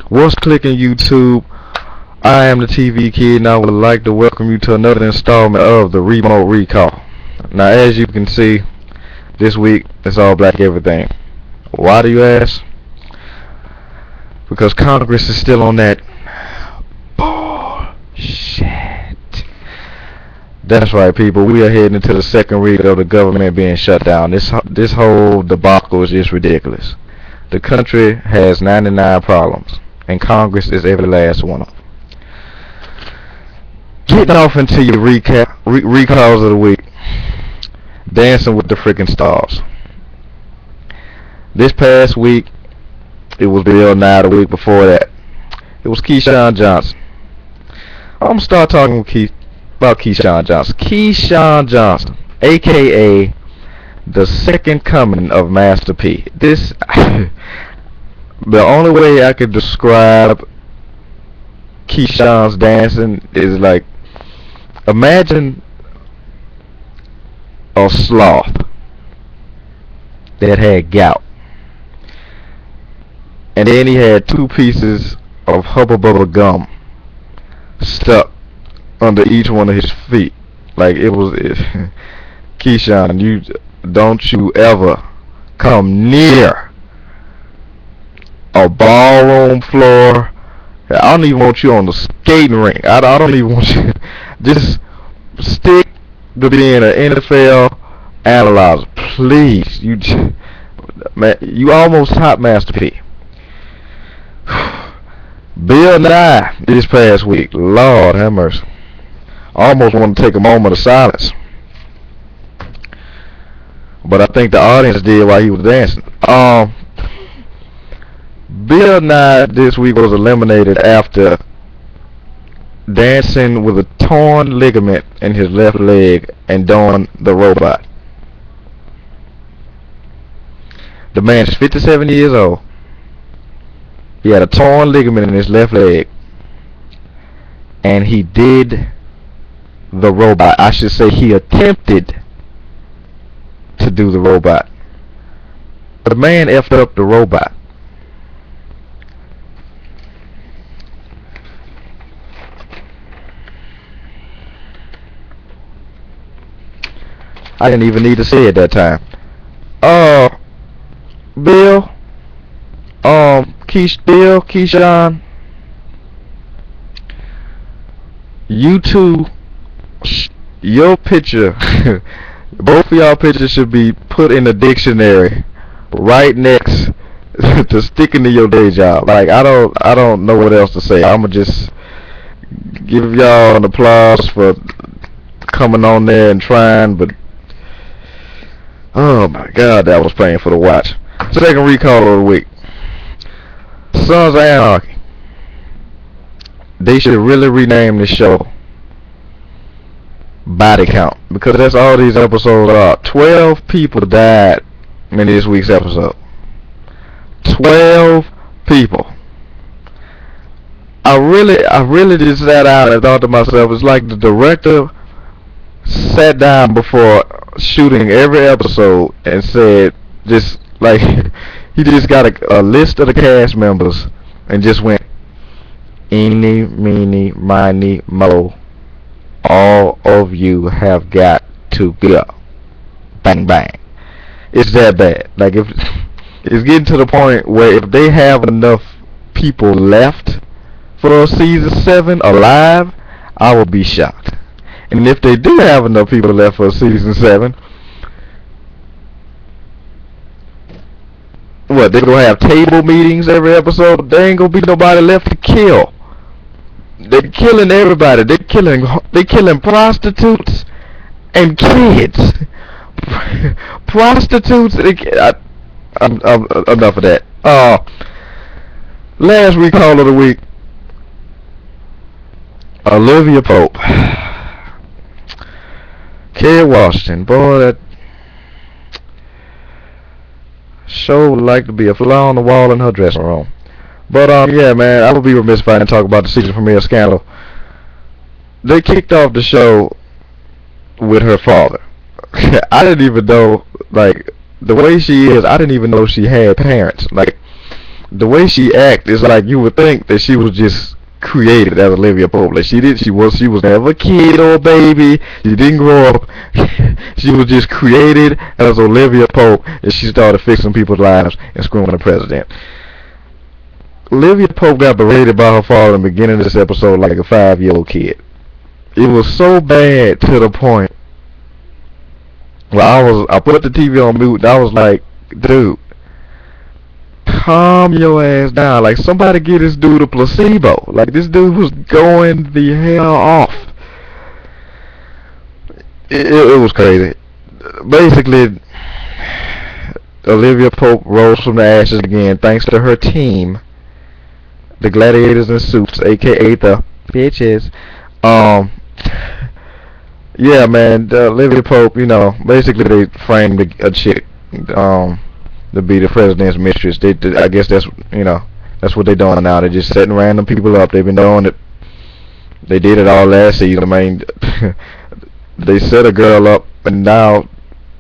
What's clicking, YouTube? I am the TV Kid, and I would like to welcome you to another installment of the Remote Recall. Now, as you can see, this week it's all black everything. Why do you ask? Because Congress is still on that bullshit. That's right, people. We are heading into the second week of the government being shut down. This whole debacle is just ridiculous. The country has 99 problems, and Congress is every last one of them. Getting off into your recalls of the week. Dancing with the freaking stars. This past week, it was Bill Nye. The week before that, it was Keyshawn Johnson. I'm going to start talking about Keyshawn Johnson. Keyshawn Johnson, a.k.a. the second coming of Master P. The only way I could describe Keyshawn's dancing is like, imagine a sloth that had gout, and then he had 2 pieces of Hubba Bubba gum stuck under each one of his feet. Like Keyshawn, don't you ever come near a ballroom floor. I don't even want you on the skating rink. I don't even want you. Just stick to being an NFL analyzer, please. You almost top Master P. Bill Nye this past week. Lord have mercy. I almost want to take a moment of silence, but I think the audience did while he was dancing. Bill Nye this week was eliminated after dancing with a torn ligament in his left leg and doing the robot. The man is 57 years old. He had a torn ligament in his left leg, and he did the robot. I should say he attempted to do the robot. The man effed up the robot. I didn't even need to say it that time. Bill, Keyshawn, you two, your picture, both of y'all pictures should be put in a dictionary right next to sticking to your day job. Like, I don't know what else to say. I'ma just give y'all an applause for coming on there and trying, but oh my God, that was painful to watch. Second recall of the week. Sons of Anarchy. They should really rename this show Body Count, because that's all these episodes are. 12 people died in this week's episode. 12 people. I really just sat down and thought to myself, it's like the director sat down before shooting every episode and said, just like, he just got a list of the cast members and just went, eeny, meeny, miny, mo, all of you have got to go. Bang, bang. It's that bad. Like, if it's getting to the point where if they have enough people left for season 7 alive, I will be shocked. And if they do have enough people left for season 7, what, they gonna have table meetings every episode? There ain't gonna be nobody left to kill. They're killing everybody. They're killing prostitutes and kids. Prostitutes and I'm enough of that. Last recall of the week. Olivia Pope. Kerry Washington, boy, that show would like to be a fly on the wall in her dressing room. But yeah, man, I would be remiss if I didn't talk about the season premiere scandal. They kicked off the show with her father. I didn't even know, like, the way she is, I didn't even know she had parents. Like, The way she acts is like you would think that she was just created as Olivia Pope. Like she was never a kid or a baby. She didn't grow up. She was just created as Olivia Pope, and she started fixing people's lives and screwing the president. Olivia Pope got berated by her father in the beginning of this episode like a 5-year-old kid. It was so bad to the point where I put the TV on mute and I was like, dude, calm your ass down. Like, somebody get this dude a placebo. Like, this dude was going the hell off. It was crazy. Basically, Olivia Pope rose from the ashes again thanks to her team, the Gladiators in Suits, aka the bitches. Yeah, man, Olivia Pope, basically they framed a chick, to be the president's mistress. I guess that's what they're doing now. They're just setting random people up. They've been doing it. They did it all last season. I mean, they set a girl up, and now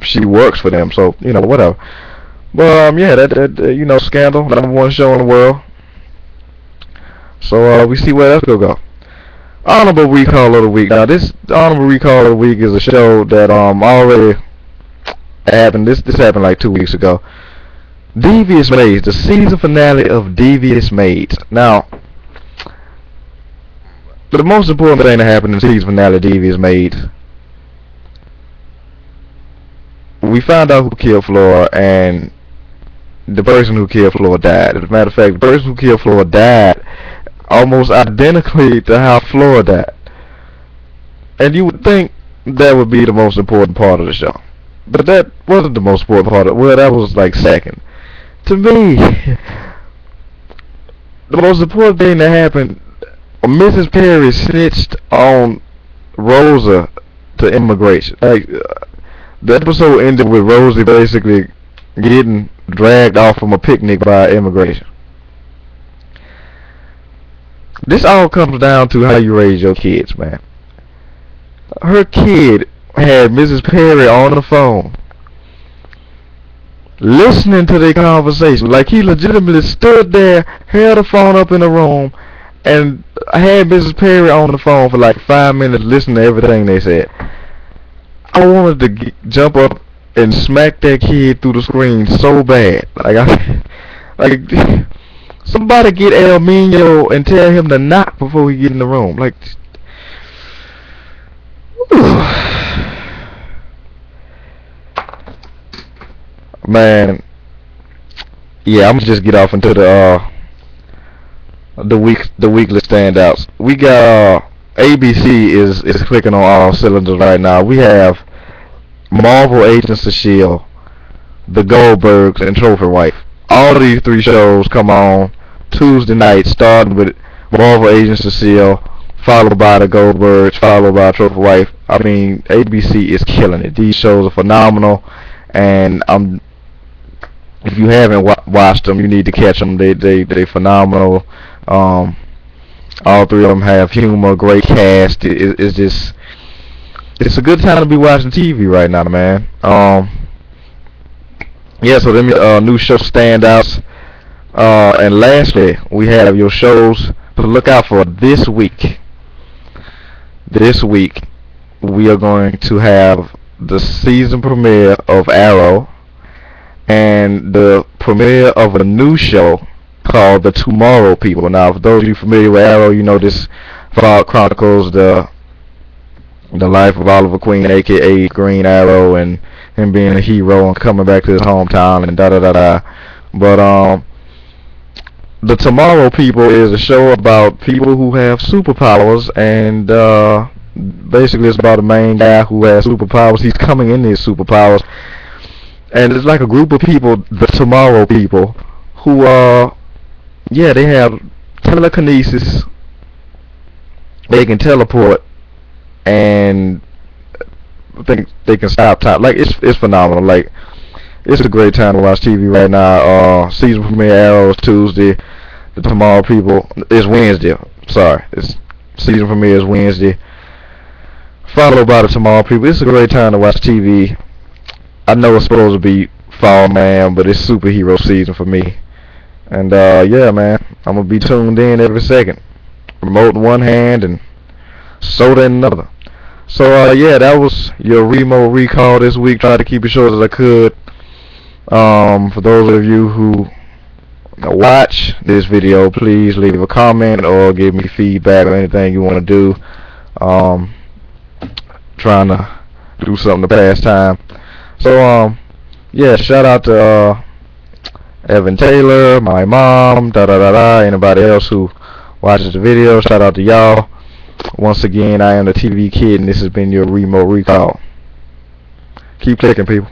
she works for them. So whatever. But yeah, that Scandal, #1 show in the world. So we see where that's gonna go. Honorable Recall of the Week. Now, this Honorable Recall of the Week is a show that already happened. This happened like 2 weeks ago. Devious Maids, the season finale of Devious Maids. Now, the most important thing that happened in the season finale of Devious Maids, we found out who killed Flora, and the person who killed Flora died. As a matter of fact, the person who killed Flora died almost identically to how Flora died. And you would think that would be the most important part of the show. But that wasn't the most important part of it. Well, that was like second. To me, the most important thing that happened, Mrs. Perry snitched on Rosa to immigration. Like, the episode ended with Rosie basically getting dragged off from a picnic by immigration. This all comes down to how you raise your kids, man. Her kid had Mrs. Perry on the phone, listening to their conversation. Like, he legitimately stood there, held the phone up in the room, and had Mrs. Perry on the phone for like 5 minutes listening to everything they said. I wanted to jump up and smack that kid through the screen so bad. Like, somebody get El Nino and tell him to knock before he get in the room. Like, man, yeah, I'm gonna just get off into the weekly standouts. We got ABC is clicking on all cylinders right now. We have Marvel Agents of S.H.I.E.L.D., The Goldbergs, and Trophy Wife. All of these 3 shows come on Tuesday night, starting with Marvel Agents of S.H.I.E.L.D., followed by The Goldbergs, followed by Trophy Wife. I mean, ABC is killing it. These shows are phenomenal, and if you haven't watched them, you need to catch them. They phenomenal. All 3 of them have humor, great cast. It's a good time to be watching TV right now, man. Yeah, so them new show standouts. And lastly, we have your shows to look out for this week. This week, we are going to have the season premiere of Arrow and the premiere of a new show called The Tomorrow People. Now, for those of you familiar with Arrow, you know this chronicles the life of Oliver Queen, aka Green Arrow, and him being a hero and coming back to his hometown and da-da-da-da. But The Tomorrow People is a show about people who have superpowers, and basically it's about a main guy who has superpowers. He's coming in his superpowers, and it's like a group of people, the Tomorrow People, who they have telekinesis. They can teleport, and think they can stop time. Like, it's phenomenal. Like, it's a great time to watch TV right now. Season premiere Arrow is Tuesday. The Tomorrow People is Wednesday. Sorry, it's season premiere is Wednesday. Followed by The Tomorrow People. It's a great time to watch TV. I know it's supposed to be Fall Man, but it's superhero season for me. And yeah, man, I'm gonna be tuned in every second. Remote in one hand and soda in another. So yeah, that was your remote recall this week. Tried to keep it short as I could. For those of you who watch this video, please leave a comment or give me feedback or anything you want to do. Trying to do something to pass time. So yeah, shout out to Evan Taylor, my mom, anybody else who watches the video. Shout out to y'all. Once again, I am the TV Kid, and this has been your remote recall. Keep clicking, people.